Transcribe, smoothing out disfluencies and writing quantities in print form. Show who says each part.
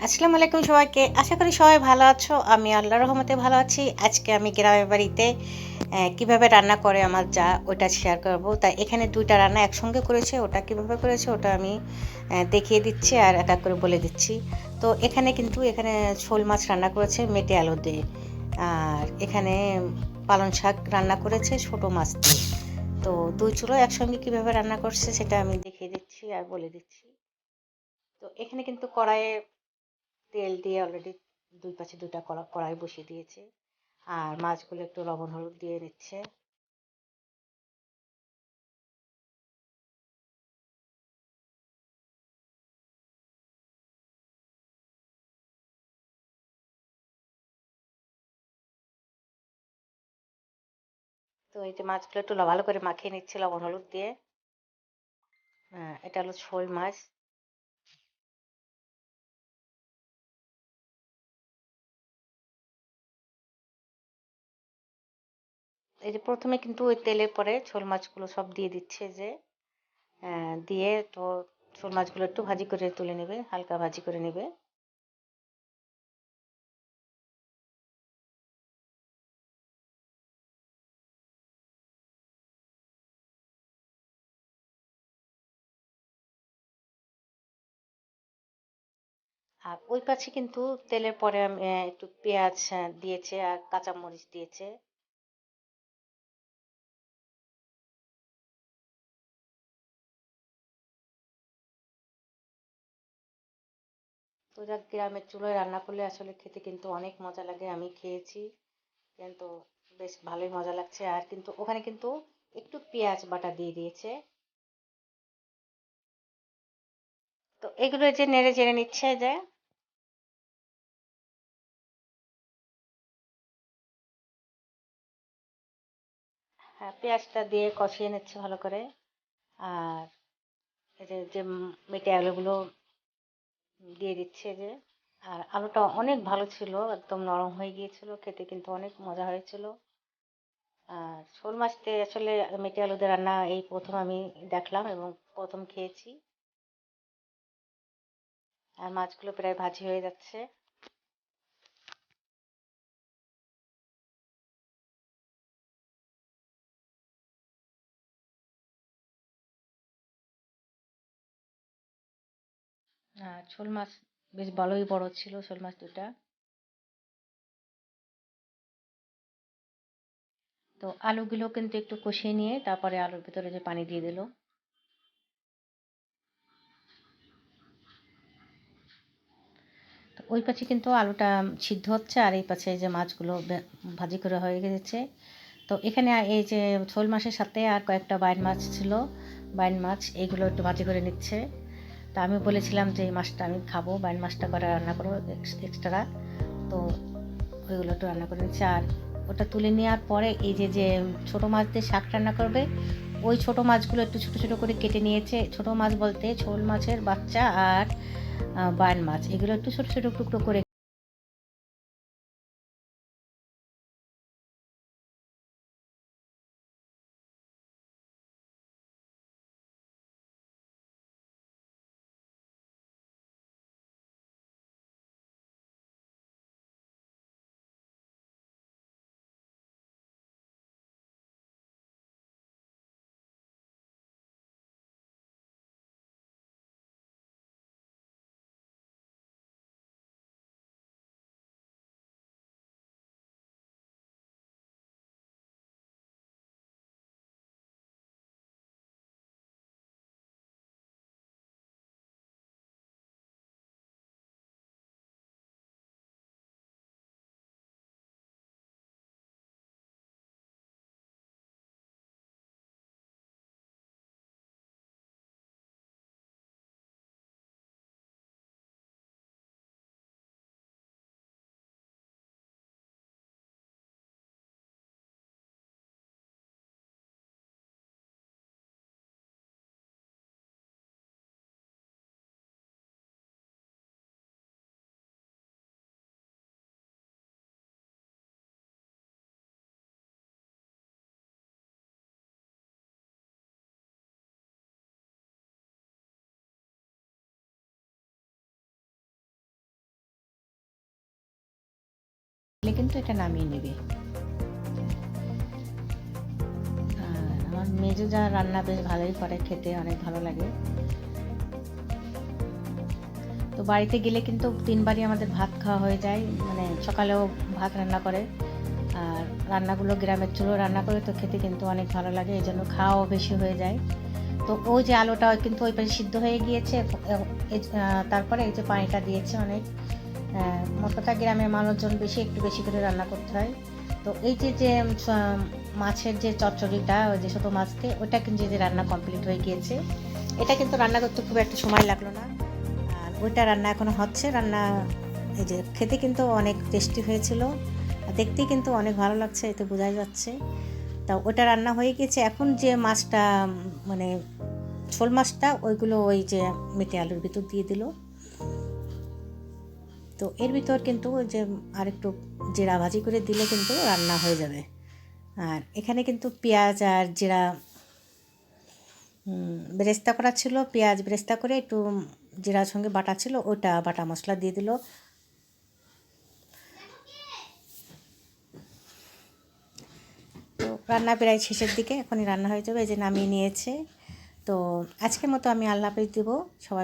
Speaker 1: আসসালামু আলাইকুম সবাইকে। আশা করি সবাই ভালো আছো। আমি আল্লাহর রহমতে ভালো আছি। আজকে আমি গ্রামের বাড়িতে কিভাবে রান্না করে আমার যা ওটা শেয়ার করব। তাই এখানে ২ টা রান্না একসঙ্গে করেছে। ওটা কিভাবে করেছে ওটা আমি দেখিয়ে দিচ্ছি আর এক, এক করে বলে দিচ্ছি। তো এখানে শোল মাছ রান্না করেছে মেটে আলু দিয়ে। আর এখানে পালং শাক রান্না করেছে ছোট মাছ দিয়ে। তো ২ চুলো একসঙ্গে কিভাবে রান্না করছে সেটা আমি দেখিয়ে দিচ্ছি আর বলে দিচ্ছি। তো এখানে কিন্তু কড়াইয়ে তেল দিয়ে অলরেডি ২ পাশে ২ টা কড়াই বসিয়ে দিয়েছে। আর মাছগুলো একটু লবণ হলুদ দিয়ে নিচ্ছে। তো এই যে মাছগুলো একটু ভালো করে মাখিয়ে নিচ্ছে লবণ হলুদ দিয়ে। এটা হলো শোল মাছ। এই যে প্রথমে কিন্তু ওই তেলের পরে শোল মাছগুলো সব দিয়ে দিচ্ছে যে দিয়ে তো শোল মাছগুলো একটু ভাজি করে তুলে নেবে, হালকা ভাজি করে নেবে। আর ওই পাশে কিন্তু তেলের পরে আমি একটু পেঁয়াজ দিয়েছে আর কাঁচামরিচ দিয়েছে। তো যাক গ্রামের চুলোয় রান্না করলে আসলে খেতে কিন্তু অনেক মজা লাগে। আমি খেয়েছি কিন্তু বেশ ভালোই মজা লাগছে। আর কিন্তু ওখানে কিন্তু একটু পেঁয়াজ বাটা দিয়ে দিয়েছে। তো এগুলো যে নেড়ে চেড়ে নিচ্ছে যে হ্যাঁ, পেঁয়াজটা দিয়ে কষিয়ে নিচ্ছে ভালো করে। আর এই যে যে মেটে আলুগুলো দিয়ে দিচ্ছে যে আর আলুটা অনেক ভালো ছিল, একদম নরম হয়ে গিয়েছিল, খেতে কিন্তু অনেক মজা হয়েছিল। আর শোল মাছ দিয়ে আসলে মেটে আলু দিয়ে রান্না এই প্রথম আমি দেখলাম এবং প্রথম খেয়েছি। আর মাছগুলো প্রায় ভাজি হয়ে যাচ্ছে। আর শোল মাছ বেশ ভালোই বড় ছিল শোল মাছ দুটা। তো আলুগুলো কিন্তু একটু কষিয়ে নিয়ে তারপরে আলুর ভিতরে যে পানি দিয়ে দিল। তো ওই পাশে কিন্তু আলুটা সিদ্ধ হচ্ছে আর এই পাশে যে মাছগুলো ভাজি করে হয়ে গেছে। তো এখানে এই যে শোল মাছের সাথে আর কয়েকটা বাইন মাছ ছিল, বাইন মাছ এইগুলো একটু ভাজি করে নিচ্ছে। তা আমি বলেছিলাম যে এই মাছটা আমি খাবো, বাইন মাছটা করে রান্না করবো এক্সট্রা। তো ওইগুলো একটু রান্না করে নিচ্ছে। আর ওটা তুলে নেওয়ার পরে এই যে যে ছোটো মাছ দিয়ে শাক রান্না করবে ওই ছোটো মাছগুলো একটু ছোটো ছোটো করে কেটে নিয়েছে। ছোটো মাছ বলতে শোল মাছের বাচ্চা আর বান মাছ এগুলো একটু ছোটো ছোটো টুকরো করে কিন্তু এটা নামিয়ে নেবে। আর আমার মেজো যা রান্না বেশ ভালোই করে, খেতে অনেক ভালো লাগে। তো বাড়িতে গেলে কিন্তু 3 বারই আমাদের ভাত খাওয়া হয়ে যায়, মানে সকালেও ভাত রান্না করে, আর রান্নাগুলো গ্রামের চুলো রান্না করে, তো খেতে কিন্তু অনেক ভালো লাগে, এই জন্য খাওয়াও বেশি হয়ে যায়। তো ওই যে আলুটা কিন্তু ওই পাশে সিদ্ধ হয়ে গিয়েছে, তারপরে এই যে পানিটা দিয়েছে অনেক। মোট কথা গ্রামের মানুষজন একটু বেশি করে রান্না করতে হয়। তো এই যে মাছের যে চচ্চড়িটা, ওই যে ছোটো মাছকে, ওটা কিন্তু যে রান্না কমপ্লিট হয়ে গিয়েছে। এটা কিন্তু রান্না করতে খুব একটা সময় লাগলো না। আর ওইটা রান্না এখনও হচ্ছে। রান্না এই যে খেতে কিন্তু অনেক টেস্টি হয়েছিল, আর দেখতেই কিন্তু অনেক ভালো লাগছে, এতে বোঝাই যাচ্ছে। তা ওটা রান্না হয়ে গেছে। এখন যে মাছটা, মানে শোল মাছটা, ওইগুলো ওই যে মেটে আলুর ভিতর দিয়ে দিল। তো এর ভিতর কিন্তু ওই যে আরেকটু জিরা ভাজি করে দিলে কিন্তু রান্না হয়ে যাবে। আর এখানে কিন্তু পেঁয়াজ আর জিরা বেরেস্তা করা ছিল, পেঁয়াজ বেরেস্তা করে একটু জিরার সঙ্গে বাটা ছিল, ওটা বাটা মশলা দিয়ে দিল। তো রান্না প্রায় শেষের দিকে, এখনই রান্না হয়ে যাবে, এই যে নামিয়ে নিয়েছে। তো আজকের মতো আমি আল্লাহ হাফেজ দেবো। সবাই